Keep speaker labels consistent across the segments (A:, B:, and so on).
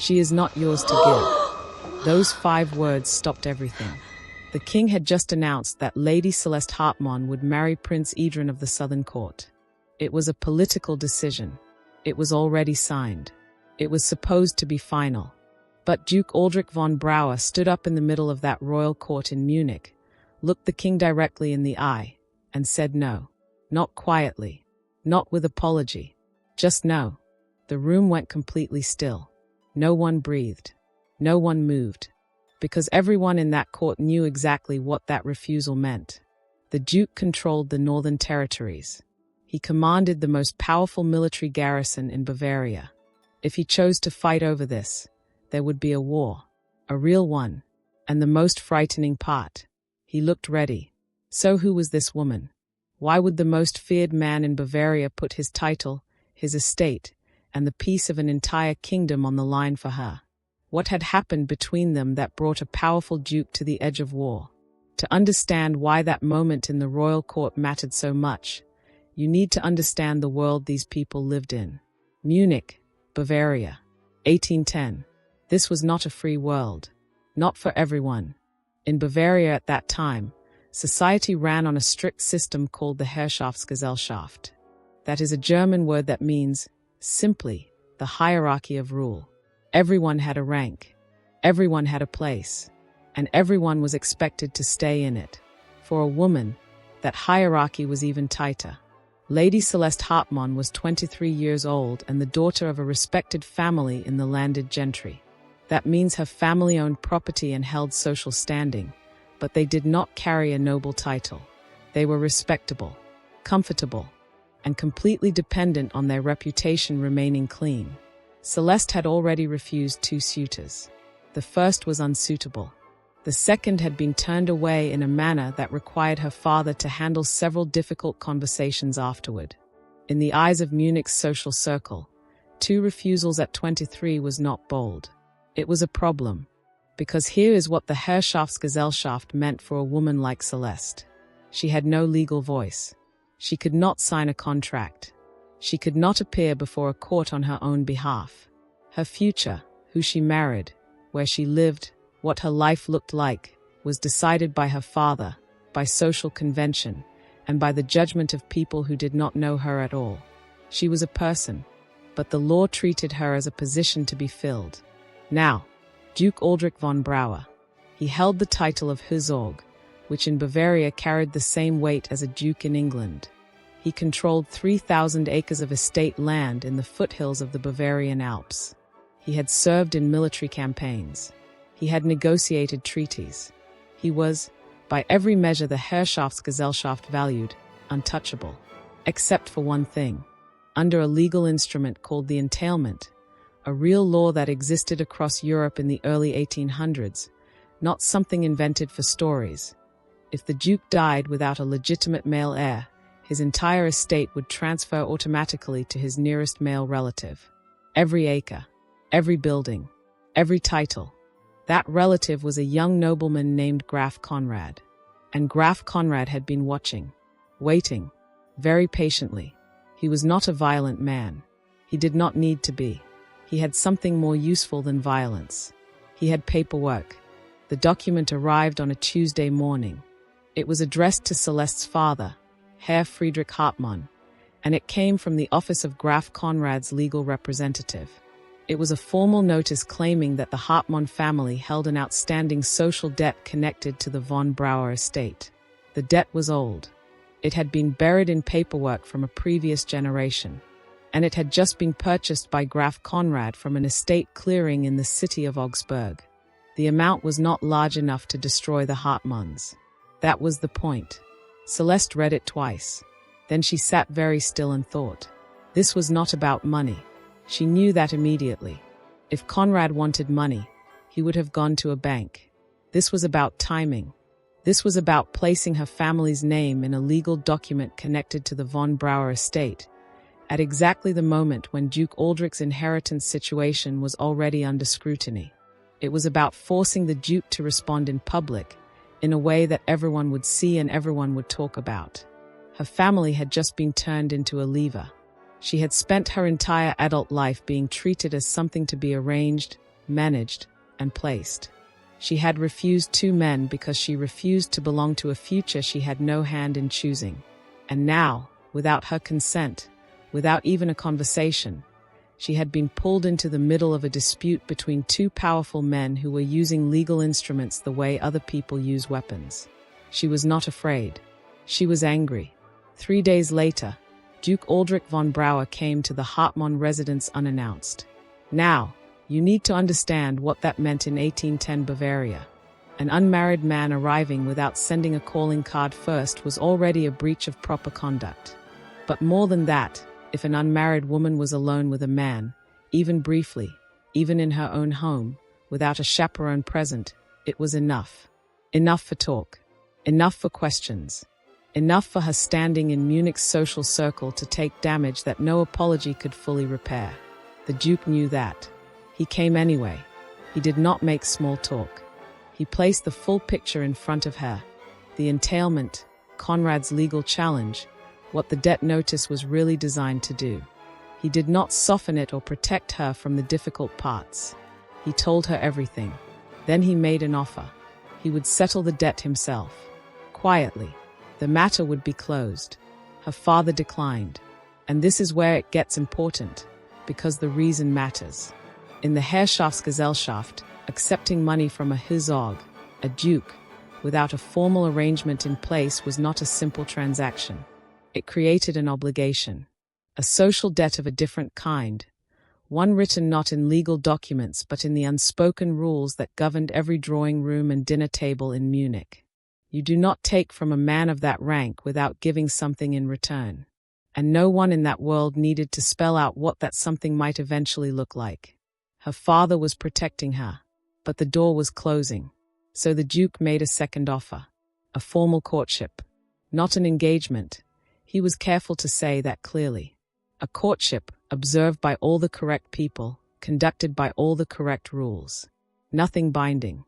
A: She is not yours to give. Those 5 words stopped everything. The king had just announced that Lady Celeste Hartmann would marry Prince Adrian of the Southern Court. It was a political decision. It was already signed. It was supposed to be final. But Duke Aldric von Brauer stood up in the middle of that royal court in Munich, looked the king directly in the eye, and said no. Not quietly. Not with apology. Just no. The room went completely still. No one breathed. No one moved. Because everyone in that court knew exactly what that refusal meant. The Duke controlled the northern territories. He commanded the most powerful military garrison in Bavaria. If he chose to fight over this, there would be a war. A real one. And the most frightening part. He looked ready. So who was this woman? Why would the most feared man in Bavaria put his title, his estate, and the peace of an entire kingdom on the line for her? What had happened between them that brought a powerful duke to the edge of war? To understand why that moment in the royal court mattered so much, you need to understand the world these people lived in. Munich, Bavaria, 1810. This was not a free world. Not for everyone. In Bavaria at that time, society ran on a strict system called the Herrschaftsgesellschaft. That is a German word that means, simply, the hierarchy of rule. Everyone had a rank. Everyone had a place. And everyone was expected to stay in it. For a woman, that hierarchy was even tighter. Lady Celeste Hartmann was 23 years old and the daughter of a respected family in the landed gentry. That means her family owned property and held social standing, but they did not carry a noble title. They were respectable, comfortable, and completely dependent on their reputation remaining clean. Celeste had already refused 2 suitors. The first was unsuitable. The second had been turned away in a manner that required her father to handle several difficult conversations afterward. In the eyes of Munich's social circle, 2 refusals at 23 was not bold. It was a problem, because here is what the Herrschaftsgesellschaft meant for a woman like Celeste. She had no legal voice. She could not sign a contract. She could not appear before a court on her own behalf. Her future, who she married, where she lived, what her life looked like, was decided by her father, by social convention, and by the judgment of people who did not know her at all. She was a person, but the law treated her as a position to be filled. Now, Duke Aldric von Brauer. He held the title of Herzog, which in Bavaria carried the same weight as a duke in England. He controlled 3,000 acres of estate land in the foothills of the Bavarian Alps. He had served in military campaigns. He had negotiated treaties. He was, by every measure the Herrschaftsgesellschaft valued, untouchable. Except for one thing. Under a legal instrument called the Entailment, a real law that existed across Europe in the early 1800s, not something invented for stories. If the duke died without a legitimate male heir, his entire estate would transfer automatically to his nearest male relative. Every acre, every building, every title. That relative was a young nobleman named Graf Conrad. And Graf Conrad had been watching, waiting, very patiently. He was not a violent man. He did not need to be. He had something more useful than violence. He had paperwork. The document arrived on a Tuesday morning. It was addressed to Celeste's father, Herr Friedrich Hartmann, and it came from the office of Graf Conrad's legal representative. It was a formal notice claiming that the Hartmann family held an outstanding social debt connected to the von Brauer estate. The debt was old. It had been buried in paperwork from a previous generation, and it had just been purchased by Graf Conrad from an estate clearing in the city of Augsburg. The amount was not large enough to destroy the Hartmanns. That was the point. Celeste read it twice. Then she sat very still and thought. This was not about money. She knew that immediately. If Conrad wanted money, he would have gone to a bank. This was about timing. This was about placing her family's name in a legal document connected to the von Brauer estate, at exactly the moment when Duke Aldric's inheritance situation was already under scrutiny. It was about forcing the Duke to respond in public, in a way that everyone would see and everyone would talk about. Her family had just been turned into a lever. She had spent her entire adult life being treated as something to be arranged, managed, and placed. She had refused 2 men because she refused to belong to a future she had no hand in choosing. And now, without her consent, without even a conversation, she had been pulled into the middle of a dispute between 2 powerful men who were using legal instruments the way other people use weapons. She was not afraid. She was angry. 3 days later, Duke Aldric von Brauer came to the Hartmann residence unannounced. Now, you need to understand what that meant in 1810 Bavaria. An unmarried man arriving without sending a calling card first was already a breach of proper conduct. But more than that, if an unmarried woman was alone with a man, even briefly, even in her own home, without a chaperone present, it was enough. Enough for talk. Enough for questions. Enough for her standing in Munich's social circle to take damage that no apology could fully repair. The Duke knew that. He came anyway. He did not make small talk. He placed the full picture in front of her. The entailment, Conrad's legal challenge, what the debt notice was really designed to do. He did not soften it or protect her from the difficult parts. He told her everything. Then he made an offer. He would settle the debt himself. Quietly. The matter would be closed. Her father declined. And this is where it gets important, because the reason matters. In the Herrschaftsgesellschaft, accepting money from a Herzog, a duke, without a formal arrangement in place was not a simple transaction. It created an obligation, a social debt of a different kind, one written not in legal documents but in the unspoken rules that governed every drawing room and dinner table in Munich. You do not take from a man of that rank without giving something in return. And no one in that world needed to spell out what that something might eventually look like. Her father was protecting her, but the door was closing. So the Duke made a second offer, a formal courtship, not an engagement. He was careful to say that clearly. A courtship, observed by all the correct people, conducted by all the correct rules. Nothing binding.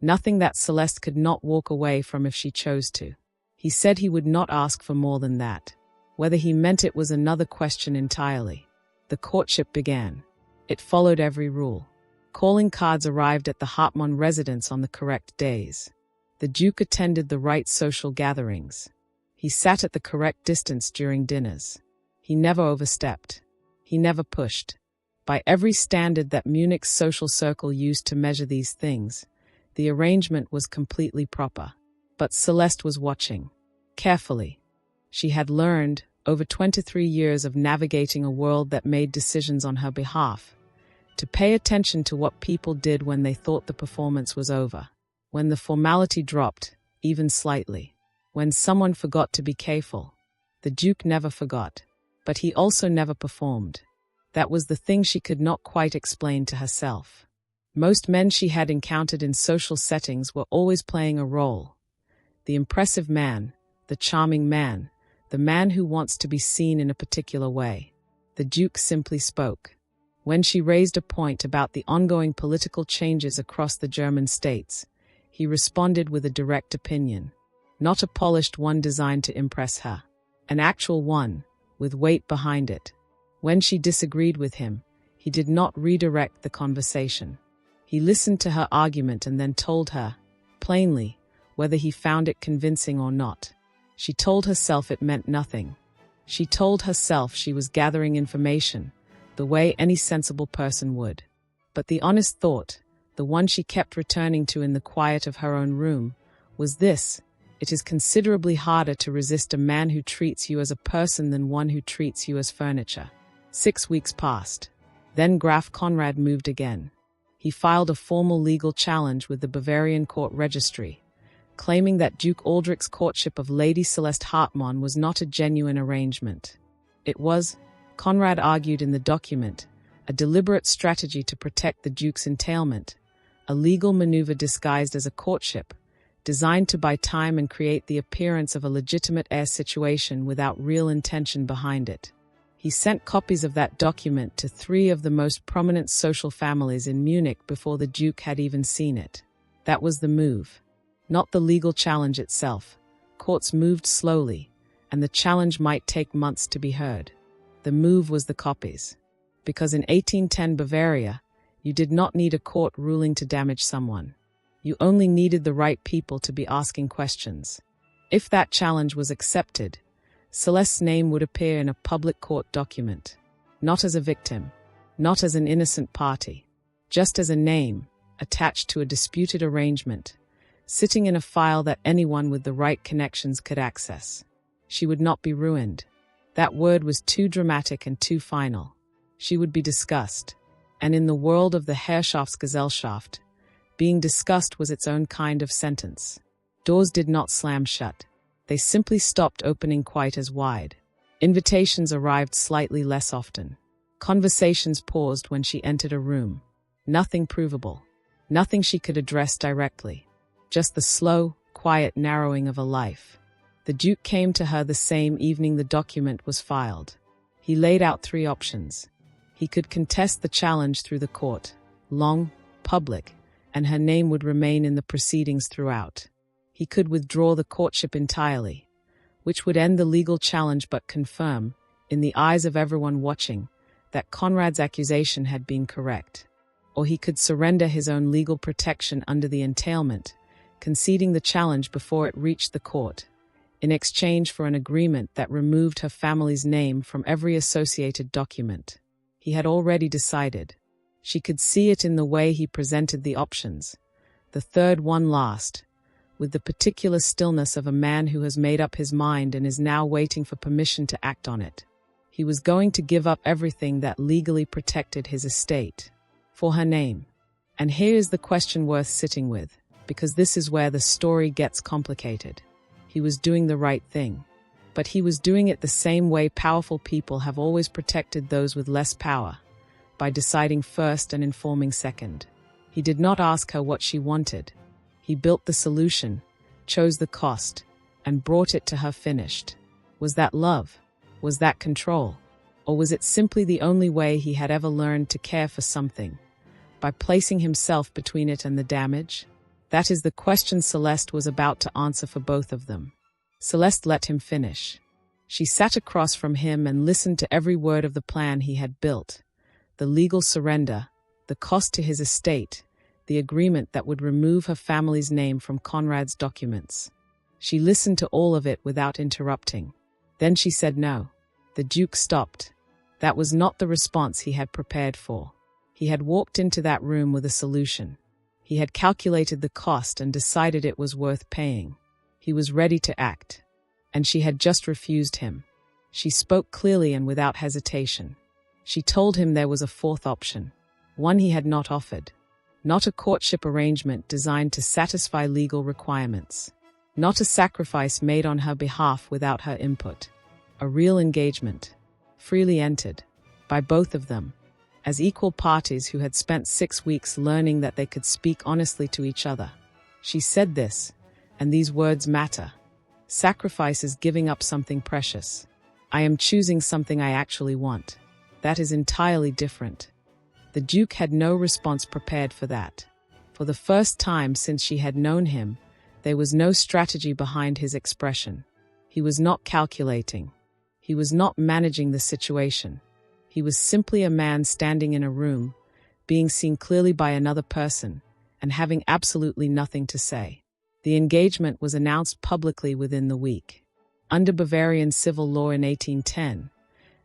A: Nothing that Celeste could not walk away from if she chose to. He said he would not ask for more than that. Whether he meant it was another question entirely. The courtship began. It followed every rule. Calling cards arrived at the Hartmann residence on the correct days. The Duke attended the right social gatherings. He sat at the correct distance during dinners. He never overstepped. He never pushed. By every standard that Munich's social circle used to measure these things, the arrangement was completely proper. But Celeste was watching. Carefully. She had learned, over 23 years of navigating a world that made decisions on her behalf, to pay attention to what people did when they thought the performance was over, when the formality dropped, even slightly, when someone forgot to be careful. The Duke never forgot, but he also never performed. That was the thing she could not quite explain to herself. Most men she had encountered in social settings were always playing a role. The impressive man, the charming man, the man who wants to be seen in a particular way. The Duke simply spoke. When she raised a point about the ongoing political changes across the German states, he responded with a direct opinion, not a polished one designed to impress her, an actual one, with weight behind it. When she disagreed with him, he did not redirect the conversation. He listened to her argument and then told her, plainly, whether he found it convincing or not. She told herself it meant nothing. She told herself she was gathering information, the way any sensible person would. But the honest thought, the one she kept returning to in the quiet of her own room, was this: it is considerably harder to resist a man who treats you as a person than one who treats you as furniture. 6 weeks passed. Then Graf Conrad moved again. He filed a formal legal challenge with the Bavarian court registry, claiming that Duke Aldric's courtship of Lady Celeste Hartmann was not a genuine arrangement. It was, Conrad argued in the document, a deliberate strategy to protect the Duke's entailment, a legal maneuver disguised as a courtship, designed to buy time and create the appearance of a legitimate heir situation without real intention behind it. He sent copies of that document to 3 of the most prominent social families in Munich before the Duke had even seen it. That was the move. Not the legal challenge itself. Courts moved slowly, and the challenge might take months to be heard. The move was the copies. Because in 1810 Bavaria, You did not need a court ruling to damage someone. You only needed the right people to be asking questions. If that challenge was accepted, Celeste's name would appear in a public court document, not as a victim, not as an innocent party, just as a name attached to a disputed arrangement, sitting in a file that anyone with the right connections could access. She would not be ruined. That word was too dramatic and too final. She would be discussed. And in the world of the Herrschaftsgesellschaft, being discussed was its own kind of sentence. Doors did not slam shut. They simply stopped opening quite as wide. Invitations arrived slightly less often. Conversations paused when she entered a room. Nothing provable. Nothing she could address directly. Just the slow, quiet narrowing of a life. The Duke came to her the same evening the document was filed. He laid out 3 options. He could contest the challenge through the court, long, public, and her name would remain in the proceedings throughout. He could withdraw the courtship entirely, which would end the legal challenge but confirm, in the eyes of everyone watching, that Conrad's accusation had been correct. Or he could surrender his own legal protection under the entailment, conceding the challenge before it reached the court, in exchange for an agreement that removed her family's name from every associated document. He had already decided. She could see it in the way he presented the options. The third one last, with the particular stillness of a man who has made up his mind and is now waiting for permission to act on it. He was going to give up everything that legally protected his estate. For her name. And here is the question worth sitting with, because this is where the story gets complicated. He was doing the right thing. But he was doing it the same way powerful people have always protected those with less power, by deciding first and informing second. He did not ask her what she wanted. He built the solution, chose the cost, and brought it to her finished. Was that love? Was that control? Or was it simply the only way he had ever learned to care for something, by placing himself between it and the damage? That is the question Celeste was about to answer for both of them. Celeste let him finish. She sat across from him and listened to every word of the plan he had built. The legal surrender, the cost to his estate, the agreement that would remove her family's name from Conrad's documents. She listened to all of it without interrupting. Then she said no. The Duke stopped. That was not the response he had prepared for. He had walked into that room with a solution. He had calculated the cost and decided it was worth paying. He was ready to act. And she had just refused him. She spoke clearly and without hesitation. She told him there was a 4th option, one he had not offered. Not a courtship arrangement designed to satisfy legal requirements. Not a sacrifice made on her behalf without her input. A real engagement, freely entered, by both of them, as equal parties who had spent 6 weeks learning that they could speak honestly to each other. She said this, and these words matter. Sacrifice is giving up something precious. I am choosing something I actually want. That is entirely different. The Duke had no response prepared for that. For the first time since she had known him, there was no strategy behind his expression. He was not calculating. He was not managing the situation. He was simply a man standing in a room, being seen clearly by another person, and having absolutely nothing to say. The engagement was announced publicly within the week, under Bavarian civil law in 1810,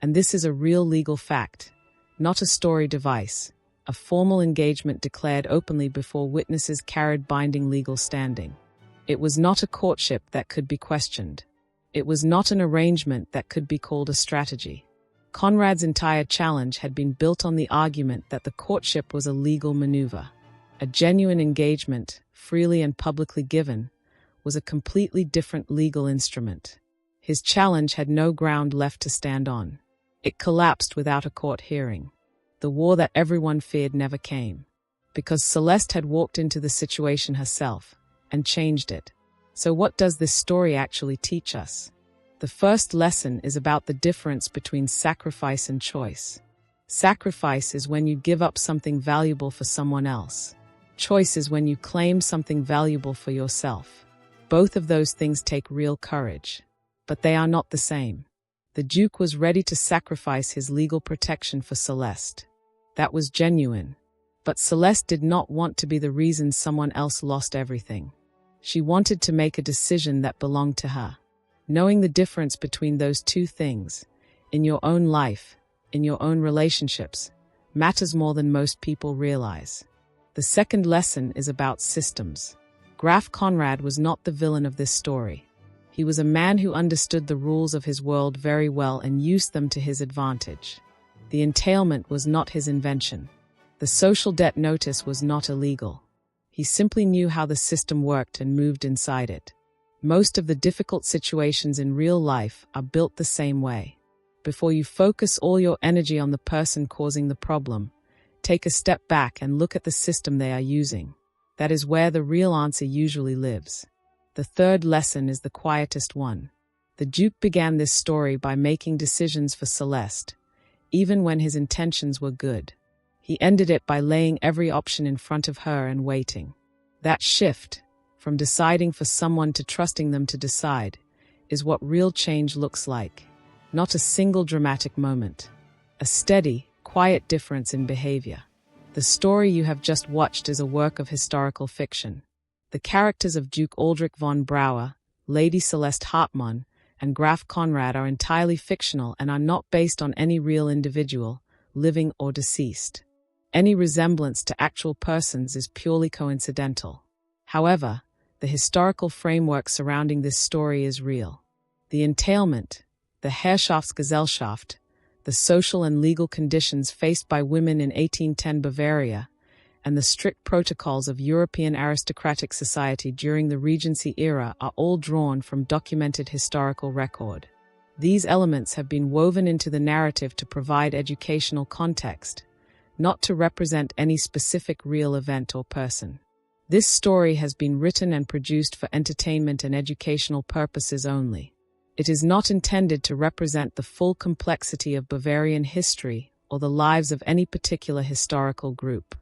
A: and this is a real legal fact, not a story device, a formal engagement declared openly before witnesses carried binding legal standing. It was not a courtship that could be questioned. It was not an arrangement that could be called a strategy. Conrad's entire challenge had been built on the argument that the courtship was a legal maneuver. A genuine engagement, freely and publicly given, was a completely different legal instrument. His challenge had no ground left to stand on. It collapsed without a court hearing. The war that everyone feared never came, because Celeste had walked into the situation herself and changed it. So what does this story actually teach us? The first lesson is about the difference between sacrifice and choice. Sacrifice is when you give up something valuable for someone else. Choice is when you claim something valuable for yourself. Both of those things take real courage, but they are not the same. The Duke was ready to sacrifice his legal protection for Celeste. That was genuine. But Celeste did not want to be the reason someone else lost everything. She wanted to make a decision that belonged to her. Knowing the difference between those two things, in your own life, in your own relationships, matters more than most people realize. The second lesson is about systems. Graf Conrad was not the villain of this story. He was a man who understood the rules of his world very well and used them to his advantage. The entailment was not his invention. The social debt notice was not illegal. He simply knew how the system worked and moved inside it. Most of the difficult situations in real life are built the same way. Before you focus all your energy on the person causing the problem, take a step back and look at the system they are using. That is where the real answer usually lives. The third lesson is the quietest one. The Duke began this story by making decisions for Celeste, even when his intentions were good. He ended it by laying every option in front of her and waiting. That shift, from deciding for someone to trusting them to decide, is what real change looks like. Not a single dramatic moment. A steady, quiet difference in behavior. The story you have just watched is a work of historical fiction. The characters of Duke Aldric von Brauer, Lady Celeste Hartmann, and Graf Conrad are entirely fictional and are not based on any real individual, living or deceased. Any resemblance to actual persons is purely coincidental. However, the historical framework surrounding this story is real. The entailment, the Herrschaftsgesellschaft, the social and legal conditions faced by women in 1810 Bavaria, and the strict protocols of European aristocratic society during the Regency era are all drawn from documented historical record. These elements have been woven into the narrative to provide educational context, not to represent any specific real event or person. This story has been written and produced for entertainment and educational purposes only. It is not intended to represent the full complexity of Bavarian history or the lives of any particular historical group.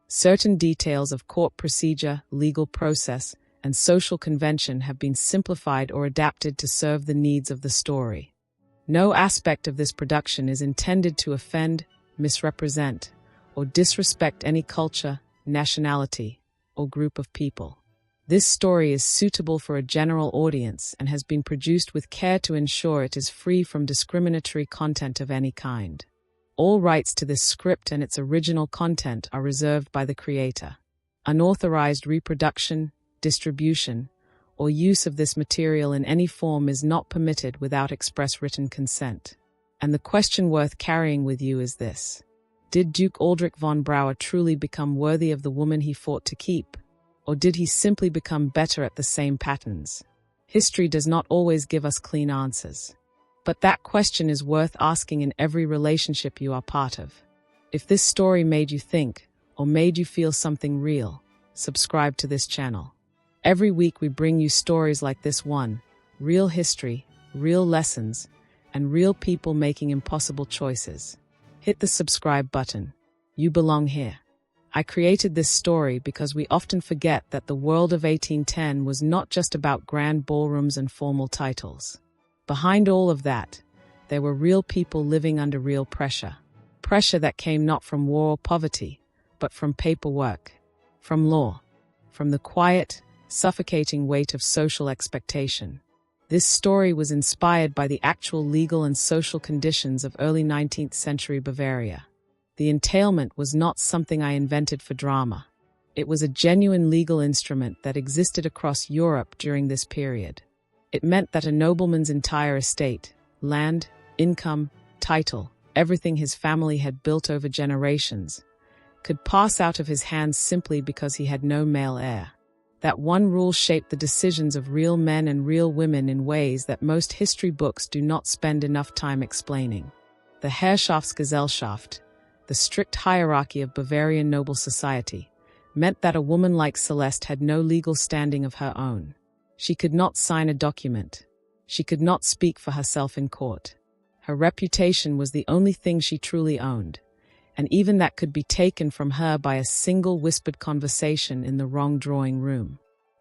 A: Certain details of court procedure, legal process, and social convention have been simplified or adapted to serve the needs of the story. No aspect of this production is intended to offend, misrepresent, or disrespect any culture, nationality, or group of people. This story is suitable for a general audience and has been produced with care to ensure it is free from discriminatory content of any kind. All rights to this script and its original content are reserved by the creator. Unauthorized reproduction, distribution, or use of this material in any form is not permitted without express written consent. And the question worth carrying with you is this: did Duke Aldric von Brauer truly become worthy of the woman he fought to keep? Or did he simply become better at the same patterns? History does not always give us clean answers. But that question is worth asking in every relationship you are part of. If this story made you think, or made you feel something real, subscribe to this channel. Every week we bring you stories like this one, real history, real lessons, and real people making impossible choices. Hit the subscribe button. You belong here. I created this story because we often forget that the world of 1810 was not just about grand ballrooms and formal titles. Behind all of that, there were real people living under real pressure. Pressure that came not from war or poverty, but from paperwork, from law, from the quiet, suffocating weight of social expectation. This story was inspired by the actual legal and social conditions of early 19th century Bavaria. The entailment was not something I invented for drama. It was a genuine legal instrument that existed across Europe during this period. It meant that a nobleman's entire estate, land, income, title, everything his family had built over generations, could pass out of his hands simply because he had no male heir. That one rule shaped the decisions of real men and real women in ways that most history books do not spend enough time explaining. The Herrschaftsgesellschaft, the strict hierarchy of Bavarian noble society, meant that a woman like Celeste had no legal standing of her own. She could not sign a document. She could not speak for herself in court. Her reputation was the only thing she truly owned, and even that could be taken from her by a single whispered conversation in the wrong drawing room.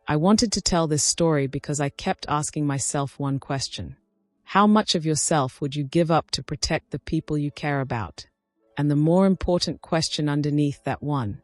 A: I wanted to tell this story because I kept asking myself one question. How much of yourself would you give up to protect the people you care about? And the more important question underneath that one,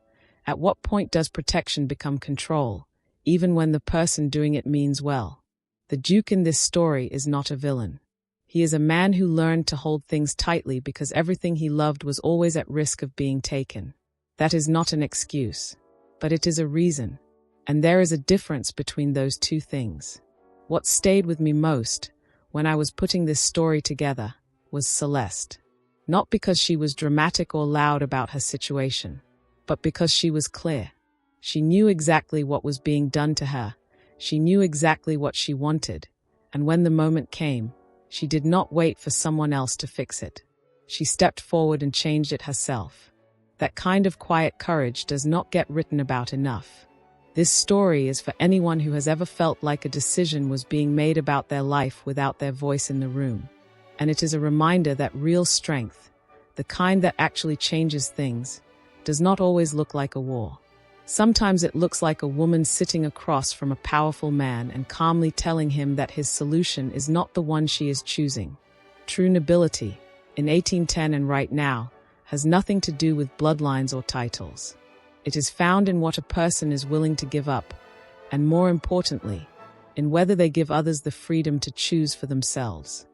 A: At what point does protection become control, even when the person doing it means well? The Duke in this story is not a villain. He is a man who learned to hold things tightly because everything he loved was always at risk of being taken. That is not an excuse, but it is a reason, and there is a difference between those two things. What stayed with me most, when I was putting this story together, was Celeste. Not because she was dramatic or loud about her situation, but because she was clear. She knew exactly what was being done to her. She knew exactly what she wanted, and when the moment came, she did not wait for someone else to fix it. She stepped forward and changed it herself. That kind of quiet courage does not get written about enough. This story is for anyone who has ever felt like a decision was being made about their life without their voice in the room. And it is a reminder that real strength, the kind that actually changes things, does not always look like a war. Sometimes it looks like a woman sitting across from a powerful man and calmly telling him that his solution is not the one she is choosing. True nobility, in 1810 and right now, has nothing to do with bloodlines or titles. It is found in what a person is willing to give up, and more importantly, in whether they give others the freedom to choose for themselves.